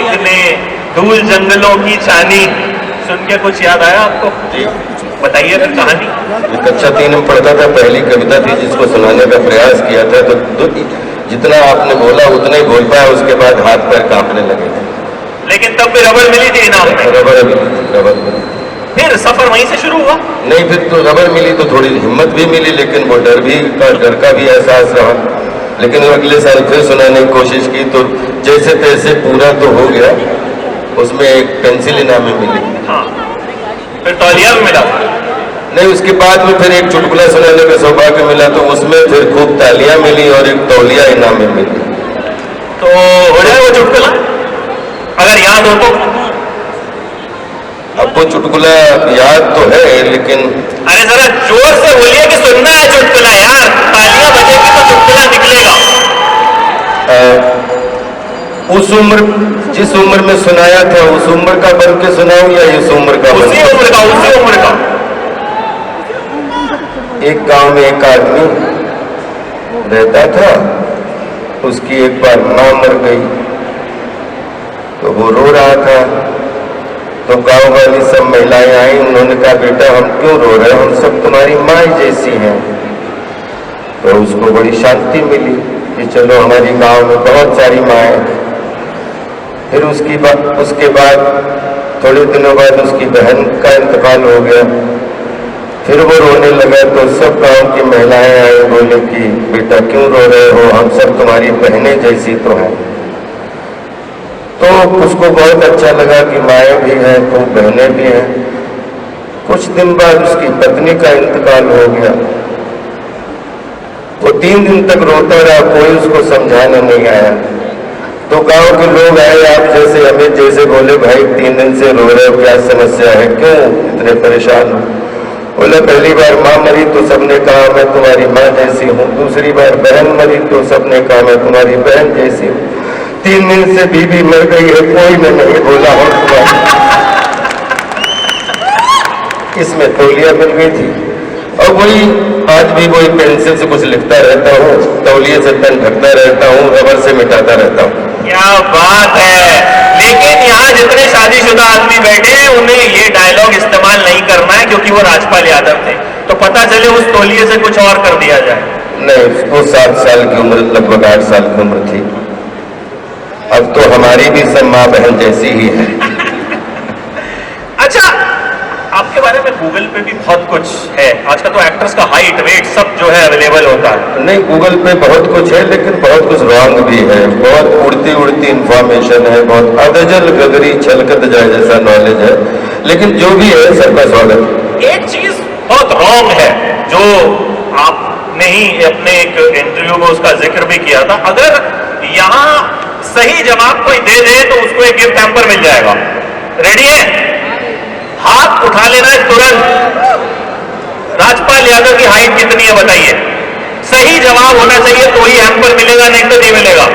बिकने धूल जंगलों की छानी, सुन के कुछ याद आया आपको? जी बताइए फिर कहानी। कक्षा 3 में पढ़ता था, पहली कविता थी जिसको सुनाने का प्रयास किया था, तो जितना आपने बोला उतना ही बोल पाया, उसके बाद हाथ पैर कांपने लगे थे। लेकिन तब भी रबड़ मिली थी इनाम में? रबर मिली। फिर सफर वहीं से शुरू हुआ? नहीं, फिर तो रबर मिली तो थोड़ी हिम्मत भी मिली, लेकिन वो डर का भी एहसास रहा। लेकिन अगले साल फिर सुनाने की कोशिश की तो जैसे तैसे पूरा तो हो गया, उसमें एक पेंसिल इनाम में मिली। हाँ, फिर तौलिया भी मिला? नहीं, उसके बाद में फिर एक चुटकुला सुनाने का सौभाग्य मिला, तो उसमें फिर खूब तालियां मिली और एक तौलिया इनाम में मिली। तो हो जाए वो चुटकुला अगर याद हो तो? अब वो चुटकुला याद तो है, लेकिन अरे जरा जोर से बोलिए कि सुनना है चुटकुला यार, तालियां बजेगी तो चुटकुला निकलेगा। उस उम्र, जिस उम्र में सुनाया था उस उम्र का बन के सुनाऊं या इस उम्र का? उसी उम्र का, उसी उम्र का। एक गांव में एक आदमी रहता था, उसकी एक बार मां मर गई तो वो रो रहा था। तो गांव वाली सब महिलाएं आई, उन्होंने कहा बेटा हम क्यों रो रहे हैं, हम सब तुम्हारी माँ जैसी हैं। तो उसको बड़ी शांति मिली कि चलो हमारी गांव में बहुत सारी माएँ। फिर उसके बाद थोड़े दिनों बाद उसकी बहन का इंतकाल हो गया। फिर वो रोने लगा तो सब गांव की महिलाएं आए, बोले कि बेटा क्यों रो रहे हो, हम सब तुम्हारी बहनें जैसी तो हैं। तो उसको बहुत अच्छा लगा कि माएँ भी हैं तो बहनें भी हैं। कुछ दिन बाद उसकी पत्नी का इंतकाल हो गया। वो 3 दिन तक रोता रहा, कोई उसको समझाने नहीं आया। तो गांव के लोग आए, आप जैसे अमित जैसे, बोले भाई 3 दिन से रो रहे हो, क्या समस्या है, क्यों इतने परेशान हो? बोला पहली बार माँ मरी तो सबने कहा मैं तुम्हारी माँ जैसी हूँ, दूसरी बार बहन मरी तो सबने कहा मैं तुम्हारी बहन जैसी हूँ, 3 दिन से बीवी मर गई है, कोई ने नहीं बोला हूँ तुम्हारी। इसमें तौलिया मिल गई थी। और वही आज भी वही पेंसिल से कुछ लिखता रहता हूँ, तौलिए से पेन ढकता रहता हूँ, रबर से मिटाता रहता हूँ। क्या बात है। लेकिन यहाँ जितने शादीशुदा आदमी बैठे हैं उन्हें ये डायलॉग इस्तेमाल नहीं करना है, क्योंकि वो राजपाल यादव थे, तो पता चले उस तौलिए से कुछ और कर दिया जाए। नहीं, वो 7 साल की उम्र, लगभग 8 साल की उम्र थी। अब तो हमारी भी सब माँ बहन जैसी ही है। अच्छा, आपके बारे में गूगल पे भी बहुत कुछ है, आज का तो एक्टर्स का हाइट वेट सब जो है अवेलेबल होता है। नहीं, गूगल पे बहुत कुछ है, लेकिन बहुत कुछ रॉन्ग भी है, बहुत उड़ती इंफॉर्मेशन है, बहुत अदजल गगरी छलकत जाए जैसा नॉलेज है, लेकिन जो भी है सबका स्वागत। एक चीज बहुत रॉन्ग है जो आपने ही अपने एक इंटरव्यू में उसका जिक्र भी किया था, अगर यहाँ सही जवाब कोई दे दे तो उसको एक गिफ्ट हैम्पर मिल जाएगा। रेडी है? हाथ उठा लेना है तुरंत। राजपाल यादव की हाइट कितनी है बताइए? सही जवाब होना चाहिए तो ही हैम्पर मिलेगा, नहीं तो नहीं मिलेगा।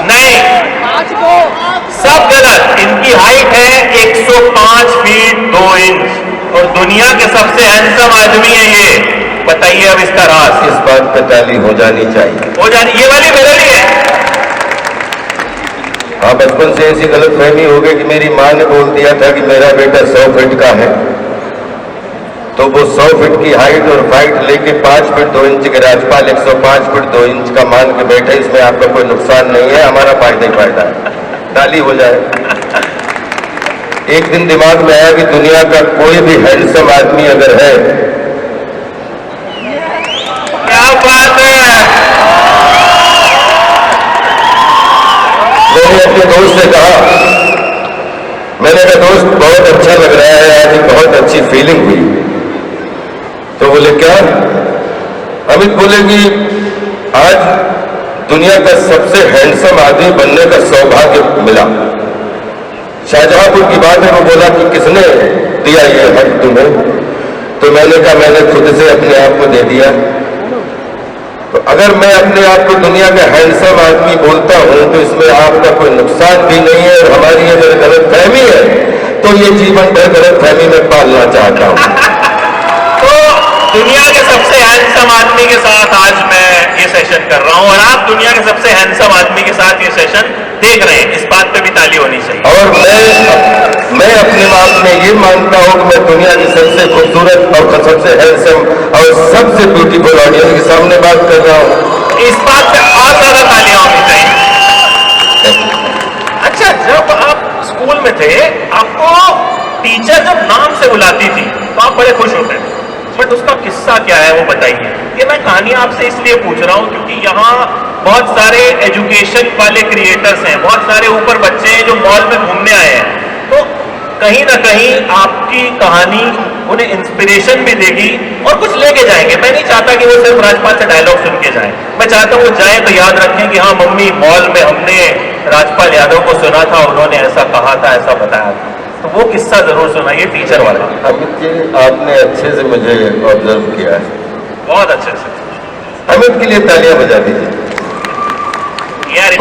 नहीं, सब गलत। इनकी हाइट है 105 फीट 2 इंच और दुनिया के सबसे हैंडसम आदमी है ये। बताइए अब इसका राज। इस बात पे ताली हो जानी चाहिए। हो जानी, ये वाली मेरे लिए है। हाँ, बचपन से ऐसी गलतफहमी हो गई कि मेरी माँ ने बोल दिया था कि मेरा बेटा 100 फीट का है, तो वो 100 फीट की हाइट और फाइट लेके 5 फीट 2 इंच के राजपाल 105 फीट 2 इंच का मान के बैठे, इसमें आपका कोई नुकसान नहीं है, हमारा फायदा ही फायदा है। ताली हो जाए। एक दिन दिमाग में आया कि दुनिया का कोई भी हैंडसम आदमी अगर है, क्या बात है। मैंने अपने दोस्त से कहा, मैंने कहा दोस्त बहुत अच्छा लग रहा है आज, बहुत अच्छी फीलिंग हुई। तो बोले क्या? अमित बोले कि आज दुनिया का सबसे हैंडसम आदमी बनने का सौभाग्य मिला। शाहजहांपुर की बात है। वो बोला कि किसने दिया ये हक तुम्हें? तो मैंने कहा मैंने खुद से अपने आप को दे दिया। तो अगर मैं अपने आप को दुनिया का हैंडसम आदमी बोलता हूं तो इसमें आपका कोई नुकसान भी नहीं है, और हमारी अगर गलतफहमी है तो ये जीवन भर गलतफहमी में पालना चाहता हूं। तो दुनिया के सबसे हैंडसम आदमी के साथ आज मैं ये सेशन कर रहा हूं और आप दुनिया के सबसे हैंडसम आदमी के साथ ये सेशन देख रहे हैं, इस बात पे भी ताली होनी चाहिए। और मैं अपने आप में ये मानता हूं कि मैं दुनिया की सबसे खूबसूरत और सबसे हैंडसम और सबसे ब्यूटीफुल ऑडियंस के सामने बात कर रहा हूं। इस बात पे और ज्यादा तालियां होनी चाहिए। अच्छा, जब आप स्कूल में थे, आपको टीचर जब नाम से बुलाती थी तो आप बड़े खुश होते थे, बट उसका किस्सा क्या है वो बताइए। ये मैं कहानी आपसे इसलिए पूछ रहा हूं क्योंकि यहाँ बहुत सारे एजुकेशन वाले क्रिएटर्स हैं, बहुत सारे ऊपर बच्चे हैं जो मॉल में घूमने आए हैं, तो कहीं ना कहीं आपकी कहानी उन्हें इंस्पिरेशन भी देगी और कुछ लेके जाएंगे। मैं नहीं चाहता कि वो सिर्फ राजपाल से डायलॉग सुन के जाएं, मैं चाहता हूँ वो जाए तो याद रखें कि हाँ मम्मी, मॉल में हमने राजपाल यादव को सुना था, उन्होंने ऐसा कहा था, ऐसा बताया था। तो वो किस्सा जरूर सुनाइए टीचर वाला। अमित जी, आपने अच्छे से मुझे ऑब्जर्व किया है, बहुत अच्छे से। अमित के लिए तालियां बजा दीजिए। यार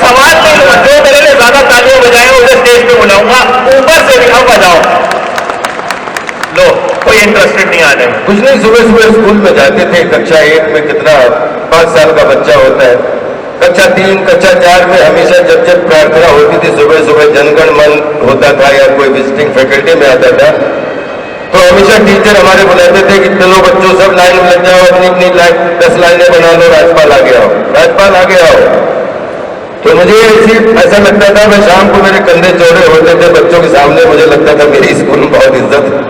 सवाल नहीं हुआ, जो मेरे लिए ज्यादा तालियां बजाए उसे स्टेज पे बुलाऊंगा, ऊपर से भी हम बजाओ। लो, कोई इंटरेस्टेड नहीं आने में। कुछ नहीं, सुबह सुबह स्कूल में जाते थे, कक्षा 1 में कितना 5 साल का बच्चा होता है, कक्षा 3 कक्षा 4 में हमेशा जब जब प्रार्थना होती थी, सुबह सुबह जनगण मन होता था या कोई विजिटिंग फैकल्टी में आता था, तो हमेशा टीचर हमारे बुलाते थे कि चलो बच्चों सब लाइन में लग जाओ, अपनी अपनी लाइन 10 लाइनें बना लो, राजपाल आगे आओ, राजपाल आगे आओ। तो मुझे ऐसा लगता था, मैं शाम को मेरे कंधे चौड़े होते थे बच्चों के सामने, मुझे लगता था मेरी स्कूल में बहुत इज्जत है।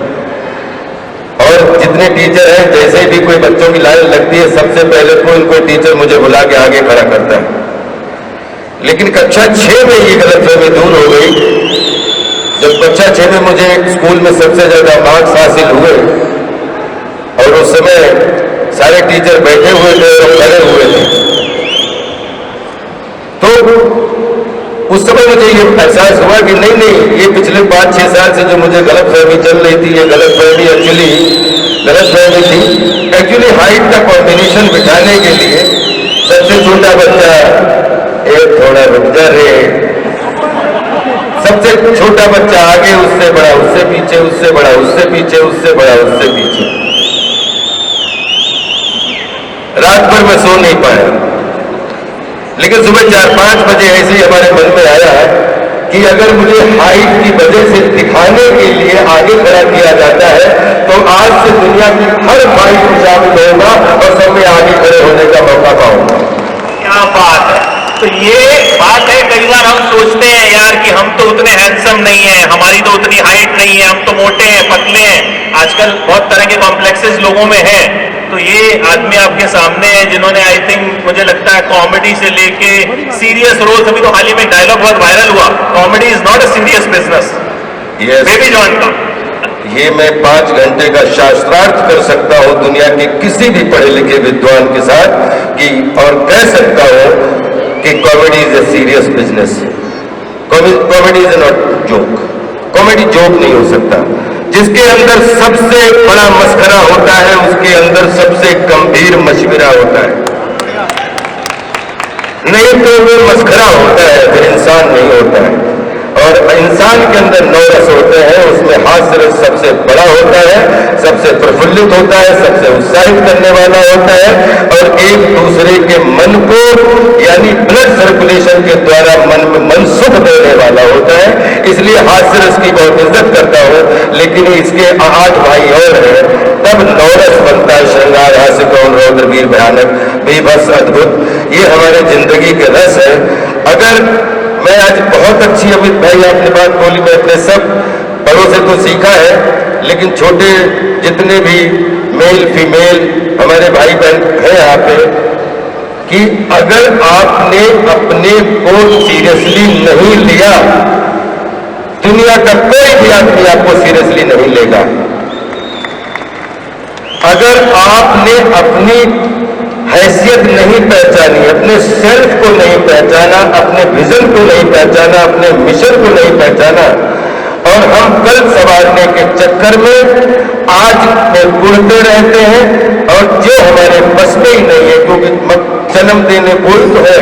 और जितने टीचर हैं, जैसे भी कोई बच्चों की लाइन लगती है, सबसे पहले कोई टीचर मुझे बुला के आगे खड़ा करता है। लेकिन कक्षा 6 में ये गलतफहमी दूर हो गई। जब कक्षा 6 में मुझे स्कूल में सबसे ज्यादा मार्क्स हासिल हुए और उस समय सारे टीचर बैठे हुए थे और खड़े हुए थे, तो उस समय मुझे ये एहसास हुआ कि नहीं, ये पिछले 5-6 साल से जो मुझे गलतफहमी चल रही थी, ये गलतफहमी गलतफहमी थी। एक्चुअली हाइट का कॉम्बिनेशन बिठाने के लिए सबसे छोटा बच्चा, एक थोड़ा रुक जा रे, सबसे छोटा बच्चा आगे, उससे बड़ा उससे पीछे, उससे बड़ा उससे पीछे, उससे बड़ा उससे पीछे। रात भर मैं सो नहीं पाया, लेकिन सुबह 4-5 बजे ऐसे ही हमारे मन में आया कि अगर मुझे हाइट की वजह से दिखाने के लिए आगे खड़ा किया जाता है, तो आज से दुनिया की हर फाइट में शामिल होगा और सब में आगे खड़े होने का मौका पाऊंगा। क्या बात है। तो ये बात है, कई बार हम सोचते हैं यार कि हम तो उतने हैंडसम नहीं है, हमारी तो उतनी हाइट नहीं है, हम तो मोटे हैं, पतले हैं। आजकल बहुत तरह के कॉम्प्लेक्सेस लोगों में हैं। तो ये आदमी आपके सामने है जिन्होंने आई थिंक मुझे लगता है कॉमेडी से लेके सीरियस रोल्स, अभी तो हाल ही में डायलॉग बहुत वायरल हुआ, comedy is not a serious business, baby John का। ये मैं 5 घंटे का शास्त्रार्थ कर सकता हूं दुनिया के किसी भी पढ़े लिखे विद्वान के साथ कि, और कह सकता हूं कि comedy is a serious business. Comedy is not joke. Comedy joke नहीं हो सकता। जिसके अंदर सबसे बड़ा मस्खरा होता है, उसके अंदर सबसे गंभीर मशवरा होता है। नहीं तो वो मस्खरा होता है, फिर इंसान नहीं होता है। और इंसान के अंदर 9 रस होते हैं, उसमें हास्य रस सबसे बड़ा होता है, सबसे प्रफुल्लित होता है, सबसे उत्साहित करने वाला होता है और एक दूसरे के मन को यानी ब्लड सर्कुलेशन के द्वारा मन में मनसुख देने वाला होता है। इसलिए हास्य रस की बहुत इज्जत करता हूं, लेकिन इसके 8 भाई और हैं, तब 9 रस बनता है, श्रृंगार, हास्य, कौन, रौद्र, वीर, भयानक, बेबस, अद्भुत। ये हमारे जिंदगी के रस है। अगर मैं आज बहुत अच्छी, अमित भाई आपने बात बोली, मैं अपने सब बड़ों से तो सीखा है, लेकिन छोटे जितने भी मेल फीमेल हमारे भाई बहन हैं यहाँ पे, कि अगर आपने अपने को सीरियसली नहीं लिया, दुनिया का कोई भी आदमी आपको सीरियसली नहीं लेगा। अगर आपने अपनी हैसियत नहीं पहचानी, अपने सेल्फ को नहीं पहचाना, अपने विजन को नहीं पहचाना, अपने मिशन को नहीं पहचाना, और हम कल संवारने के चक्कर में आज में गुड़ते रहते हैं, और जो हमारे बस में ही नहीं है, क्योंकि जन्म देने बोल तो है,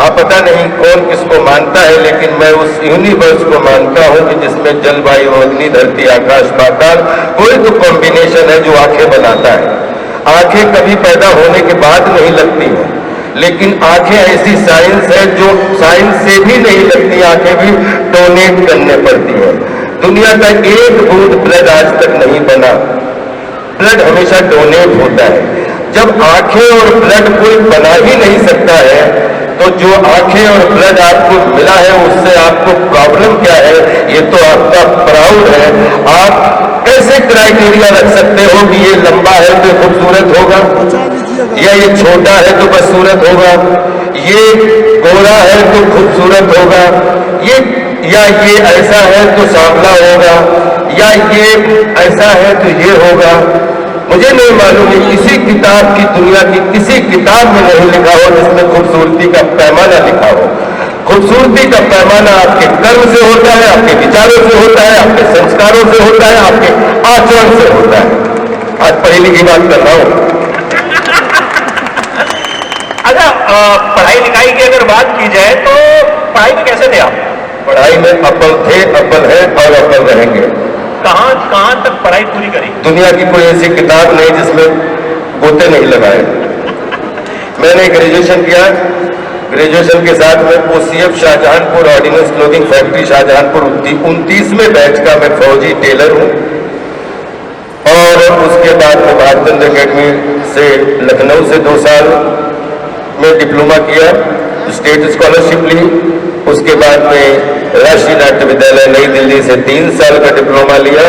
आप पता नहीं कौन किसको मानता है, लेकिन मैं उस यूनिवर्स को मानता हूं कि जिसमें जल, वायु, अग्नि, धरती, आकाश, पाताल, कोई तो कॉम्बिनेशन है जो आंखें बनाता है। आंखें कभी पैदा होने के बाद नहीं लगती हैं, लेकिन आंखें ऐसी साइंस है जो साइंस से भी नहीं लगती, आंखें भी डोनेट करने पड़ती हैं। दुनिया का एक बूंद ब्लड आज तक नहीं बना, ब्लड हमेशा डोनेट होता है। जब आंखें और ब्लड कोई बना ही नहीं सकता है, तो जो आंखें और ब्लड आपको मिला है उससे आपको प्रॉब्लम क्या है, ये तो आपका प्राउड है। आप कैसे क्राइटेरिया रख सकते हो कि ये लंबा है तो खूबसूरत होगा, या ये छोटा है तो बदसूरत होगा, ये गोरा है तो खूबसूरत होगा, ये या ये ऐसा है तो सांवला होगा, या ये ऐसा है तो ये होगा? मुझे नहीं मालूम है किसी किताब की, दुनिया की किसी किताब में नहीं लिखा हो जिसमें खूबसूरती का पैमाना लिखा हो। खूबसूरती का पैमाना आपके कर्म से होता है, आपके विचारों से होता है, आपके संस्कारों से होता है, आपके आचरण से होता है। आज पढ़ी लिखी बात कर रहा हूं। अच्छा, पढ़ाई लिखाई की अगर बात की जाए तो पढ़ाई में कैसे थे आप? पढ़ाई में अव्वल थे, अव्वल है और अव्वल रहेंगे। कहां तक पढ़ाई पूरी करी? दुनिया की कोई ऐसी किताब नहीं जिसमें गोते नहीं लगाए। मैंने ग्रेजुएशन किया, ग्रेजुएशन के साथ में OCF Shahjahanpur ordnance clothing factory Shahjahanpur 29वें बैच का मैं फौजी टेलर हूं। और उसके बाद में भारतचंद्र अकेडमी से लखनऊ से 2 साल में डिप्लोमा किया, स्टेट स्कॉलरशिप ली। उसके बाद में राष्ट्रीय नाट्य विद्यालय नई दिल्ली से 3 साल का डिप्लोमा लिया।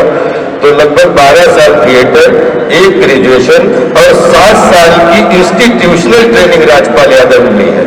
तो लगभग 12 साल थिएटर, 1 ग्रेजुएशन और 7 साल की इंस्टीट्यूशनल ट्रेनिंग राजपाल यादव में ली है।